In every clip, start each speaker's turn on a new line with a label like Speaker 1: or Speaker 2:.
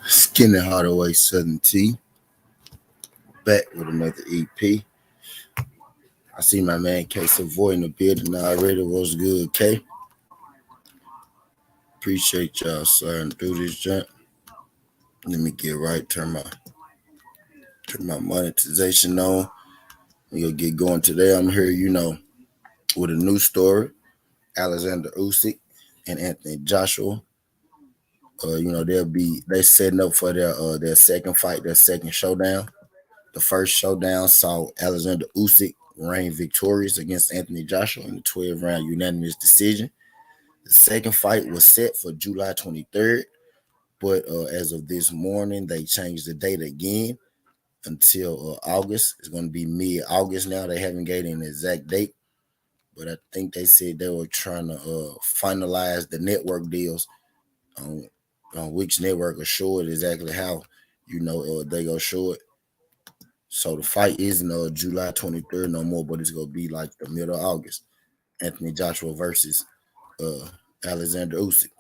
Speaker 1: Skinny Hardaway Southern T. Back with another EP. I see my man K Savoy in the building already. What's good, K? Appreciate y'all sliding through this jump. Let me get right. Turn my monetization on. We gonna get going today. I'm here, with a new story. Alexander Usyk and Anthony Joshua. They setting up for their second fight, their second showdown. The first showdown saw Alexander Usyk reign victorious against Anthony Joshua in the 12-round unanimous decision. The second fight was set for July 23rd, but as of this morning, they changed the date again until August. It's going to be mid-August now. They haven't gave an exact date, but I think they said they were trying to finalize the network deals on which network will show it exactly how, they go show it. So the fight isn't July 23rd no more, but it's going to be like the middle of August. Anthony Joshua versus Alexander Usyk.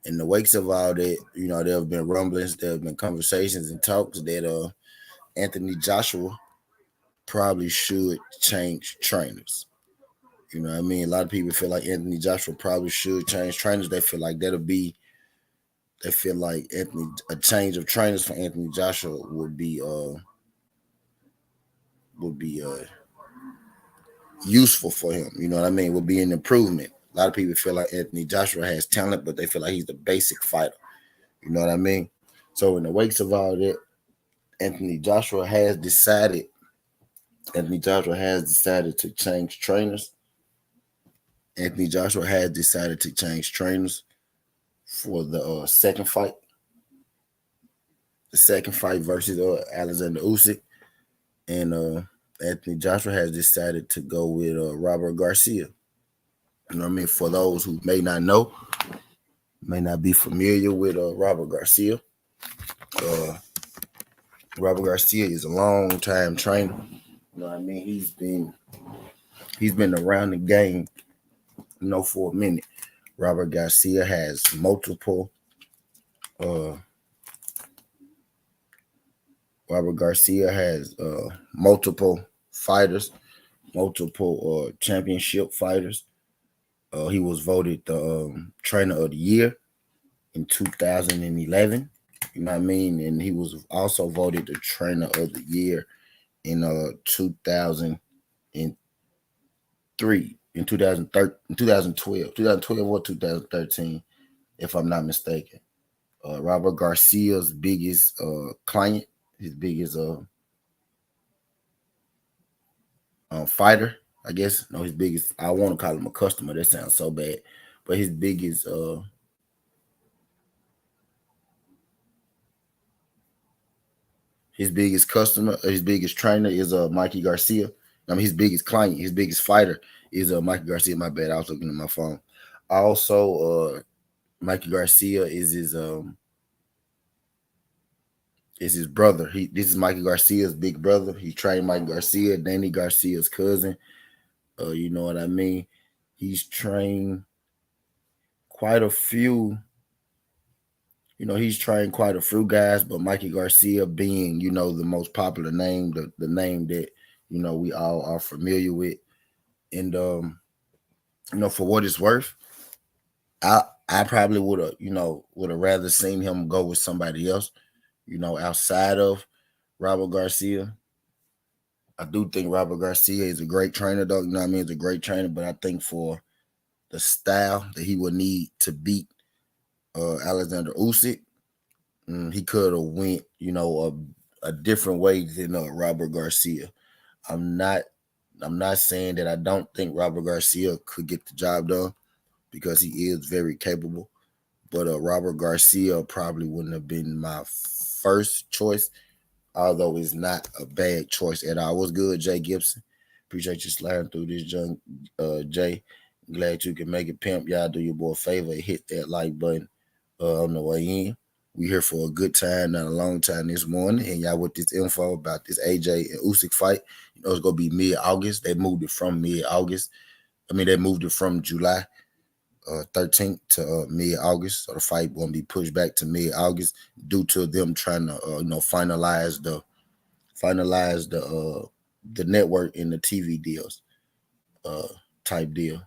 Speaker 1: In the wakes of all that, there have been rumblings, there have been conversations and talks that Anthony Joshua probably should change trainers. You know what I mean? A lot of people feel like Anthony Joshua probably should change trainers. They feel like a change of trainers for Anthony Joshua would be useful for him. You know what I mean? Would be an improvement. A lot of people feel like Anthony Joshua has talent, but they feel like he's the basic fighter. You know what I mean? So in the wakes of all that, Anthony Joshua has decided to change trainers. Anthony Joshua has decided to change trainers for the second fight. The second fight versus Alexander Usyk. And Anthony Joshua has decided to go with Robert Garcia. You know what I mean? For those who may not know, may not be familiar with Robert Garcia. Robert Garcia is a long-time trainer. You know what I mean? He's been around the game, for a minute. Robert Garcia has multiple fighters, multiple championship fighters. He was voted the trainer of the year in 2011. You know what I mean? And he was also voted the trainer of the year in 2003, in 2012 or 2013, if I'm not mistaken. Robert Garcia's biggest client, his biggest fighter, I guess. No, his biggest, I want to call him a customer. That sounds so bad. But his biggest customer, his biggest trainer is Mikey Garcia. I mean, his biggest client, his biggest fighter is Mikey Garcia. My bad, I was looking at my phone. Also, Mikey Garcia is his brother. This is Mikey Garcia's big brother. He trained Mikey Garcia, Danny Garcia's cousin. You know what I mean? He's trained quite a few. He's trained quite a few guys, but Mikey Garcia being, the most popular name, the name that, we all are familiar with. And, for what it's worth, I probably would have rather seen him go with somebody else, outside of Robert Garcia. I do think Robert Garcia is a great trainer, though. You know what I mean? He's a great trainer, but I think for the style that he would need to beat Alexander Usyk, he could have went, a different way than Robert Garcia. I'm not saying that I don't think Robert Garcia could get the job done because he is very capable, but Robert Garcia probably wouldn't have been my first choice, although it's not a bad choice at all. What's good, Jay Gibson? Appreciate you sliding through this junk, Jay. Glad you can make it, pimp. Y'all do your boy a favor and hit that like button on the way in. We here for a good time, not a long time this morning. And y'all with this info about this AJ and Usyk fight. It's going to be mid-August. They moved it from mid-August. They moved it from July 13th to mid-August. So the fight won't be pushed back to mid-August due to them trying to finalize the network and the TV deals type deal.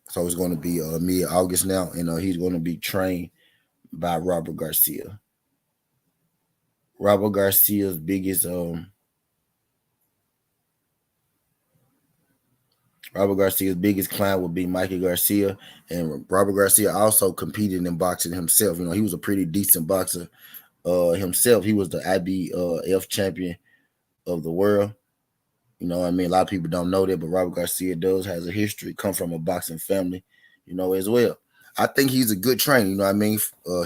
Speaker 1: So it's going to be mid-August now, and he's going to be trained by Robert Garcia. Robert Garcia's biggest client would be Mikey Garcia, and Robert Garcia also competed in boxing himself. He was a pretty decent boxer himself. He was the IBF champion of the world. A lot of people don't know that, but Robert Garcia has a history, come from a boxing family, as well. I think he's a good trainer.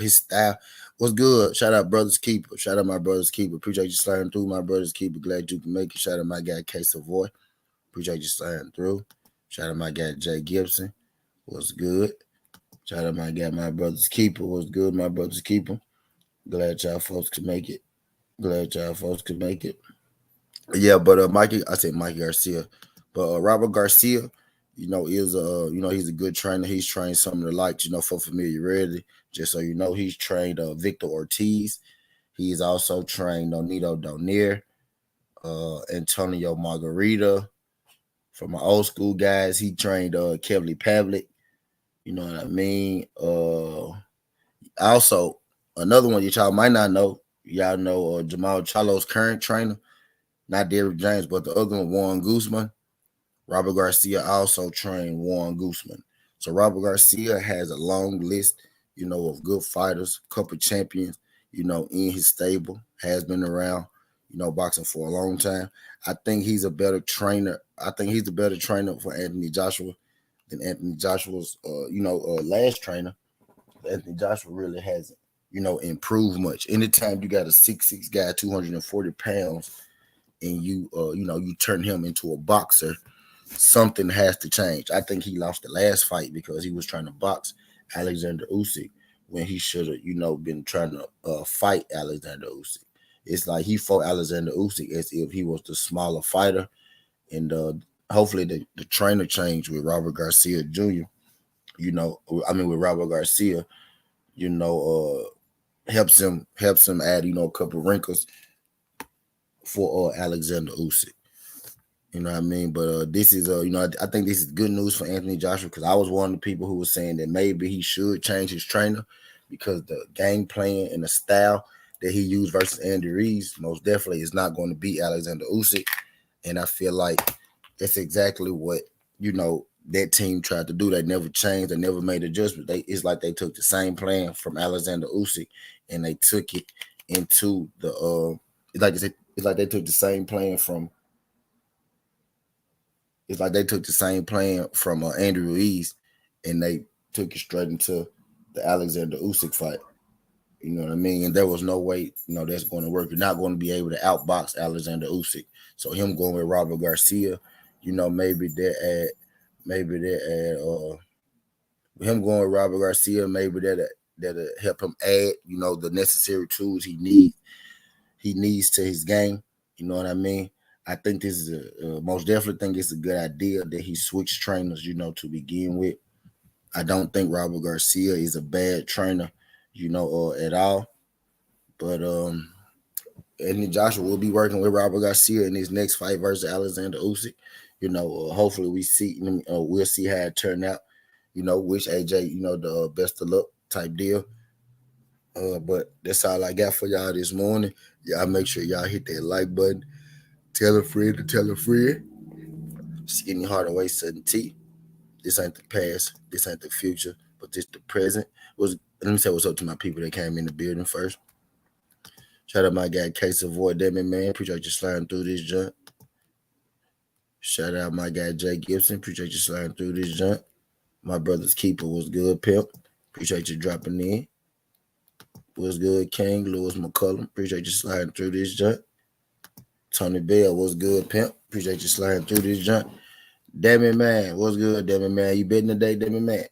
Speaker 1: His style was good. Shout out Brothers Keeper. Shout out my Brothers Keeper. Appreciate you sliding through, my Brothers Keeper. Glad you can make it. Shout out my guy K Savoy. Appreciate you sliding through. Shout out my guy Jay Gibson. What's good? Shout out my guy, my Brothers Keeper. What's good, my Brothers Keeper? Glad y'all folks could make it. Yeah, but Mikey Garcia. But Robert Garcia, is he's a good trainer. He's trained some of the lights, for familiarity. Just so you know, he's trained Victor Ortiz. He's also trained Nonito Donaire, Antonio Margarita. For my old school guys, he trained Kevly Pavlik. You know what I mean? Also, another one y'all might not know. Y'all know Jamal Charlo's current trainer. Not Derrick James, but the other one, Warren Guzman. Robert Garcia also trained Warren Guzman. So Robert Garcia has a long list, of good fighters, couple champions, in his stable, has been around, boxing for a long time. I think he's a better trainer. I think he's a better trainer for Anthony Joshua than Anthony Joshua's, last trainer. Anthony Joshua really hasn't, improved much. Anytime you got a 6'6" guy, 240 pounds, and you turn him into a boxer, something has to change. I think he lost the last fight because he was trying to box Alexander Usyk when he should have, been trying to fight Alexander Usyk. It's like he fought Alexander Usyk as if he was the smaller fighter, and hopefully the trainer change with Robert Garcia Jr. With Robert Garcia, helps him add a couple wrinkles for Alexander Usyk. You know what I mean? But this is, I think this is good news for Anthony Joshua, because I was one of the people who was saying that maybe he should change his trainer because the game plan and the style that he used versus Andy Ruiz most definitely is not going to beat Alexander Usyk. And I feel like that's exactly what, that team tried to do. They never changed. They never made adjustments. It's like they took the same plan from Alexander Usyk and they took it into the, it's like they took the same plan from Andy Ruiz, and they took it straight into the Alexander Usyk fight. You know what I mean? And there was no way, that's going to work. You're not going to be able to outbox Alexander Usyk. So him going with Robert Garcia, maybe that him going with Robert Garcia, maybe that'll help him add, the necessary tools he needs to his game. You know what I mean? I think this is most definitely think it's a good idea that he switched trainers, to begin with. I don't think Robert Garcia is a bad trainer, at all. But Anthony Joshua will be working with Robert Garcia in his next fight versus Alexander Usyk. Hopefully we'll see how it turned out. Wish AJ, the best of luck type deal. But that's all I got for y'all this morning. Y'all make sure y'all hit that like button. Tell a friend to tell a friend. Skinny Heart Away Certainty. This ain't the past. This ain't the future. But this the present. Let me say what's up to my people that came in the building first. Shout out my guy K Savoy, man. Appreciate you sliding through this junk. Shout out my guy Jay Gibson. Appreciate you sliding through this junk. My brother's keeper was good, pimp. Appreciate you dropping in. Was good, King. Lewis McCullum. Appreciate you sliding through this junk. Tony Bell, what's good, pimp? Appreciate you sliding through this junk. Damn it, man. What's good, damn it, man? You betting today, damn it, man?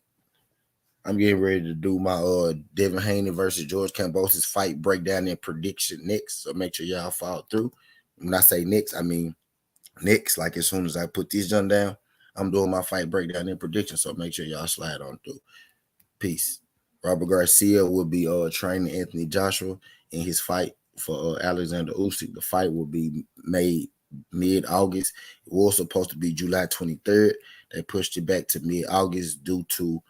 Speaker 1: I'm getting ready to do my Devin Haney versus George Kambosos fight breakdown and prediction next. So make sure y'all follow through. When I say next, I mean next, like as soon as I put this junk down, I'm doing my fight breakdown and prediction, so make sure y'all slide on through. Peace. Robert Garcia will be training Anthony Joshua in his fight for Alexander Usyk. The fight will be made mid-August. It was supposed to be July 23rd. They pushed it back to mid-August due to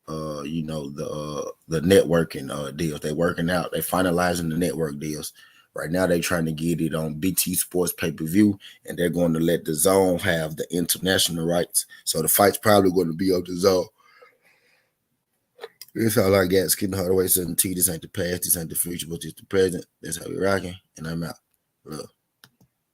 Speaker 1: the networking deals. They working out. They finalizing the network deals. Right now, they're trying to get it on BT Sports pay-per-view, and they're going to let the Zone have the international rights. So the fight's probably going to be on the Zone. That's all I got. Skipping Hardaway 17. This ain't the past. This ain't the future, but it's the present. That's how we rocking. And I'm out. Love.